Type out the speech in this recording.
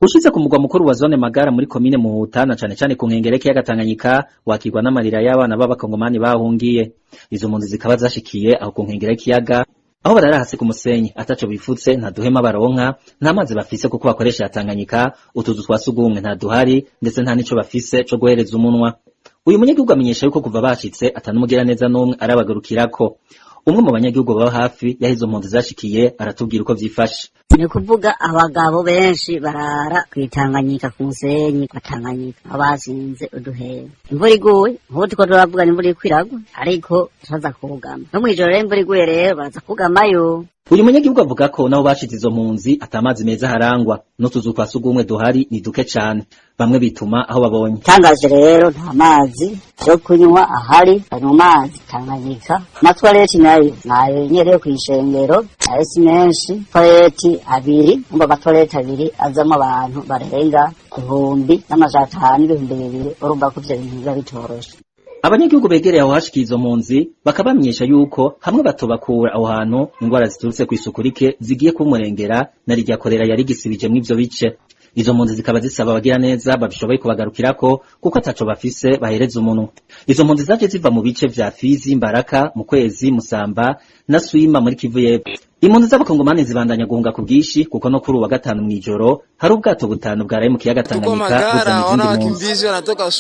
Ushitse ku mugwa mukuru wa zone Magara muri komine Muhuta na cane cane ku nkengera y'ikiyaga Tanganyika wakirwa n'amarira y'abana b'abakongomani bahungiye. Izo mpunzi zikaba zashikiye aho ku nkengera y'ikiyaga aho barara hasi ku musenyi ataco bifutse nta duhema baronka nta mazi bafise kuko bakoresha ya Tanganyika utuzu twa sugumwe nta duhari ndetse nta nico bafise co guhereza umunwa. Uyu munyagihugu amenyesha yuko kuva bashitse atanumugira neza n'umwe arabagarukirako. Umwe mu banyagihugu baba hafi yahizo mpunzi zashikiye aratubwira uko vyifashe. Ni kuvuga abagabo benshi barara kwitanganyika ku musenyi kwa Tanganyika abazinze uduhera. Imvura iguye nkuko tuko turavuga imvura ikwiragwa ariko turaza kugama. No mwijoro rero imvura iguye rero baraza kugamayo. Uyu munyagihugu avuga ko naho bashize izo mpunzi atamazi meza harangwa n'utuzu twa sugumwe duhari ni duke cane bamwe bituma aho babonye. Tangaje rero nta mazi yo kunywa ahari mu mazi Tanganyika na toilette nayo nyereye kwishengero ayesi menshi toilette abiri umba toilette abiri azamo abantu barenga 1,500 urumva ko ivyo bintu biba bitoroshe. Abanyagihugu begereye aho hashikiye izo mpunzi bakabamenyesha yuko hamwe batobakura aho hantu ingwara ziturutse kw'isuku rike zigiye kumurengera na rirya korera yari gisibije mw'ivyo bice. Izo mpunzi zikaba zisaba abagira neza babishoboye kubagarukirako kuko ataco bafise bahereza umuntu. Izo mpunzi zaje ziva mu bice vya Fizi, Mbaraka, Mukwezi, Musamba na Swima muri Kivu y'Epfo. Impunzi z'abakongomani zibandanya guhunga ku bwishi kuko no kuri uwa gatanu mw'ijoro hari ubwato butanu bwaraye mu kiyaga Tanganyika buzana izindi mpunzi.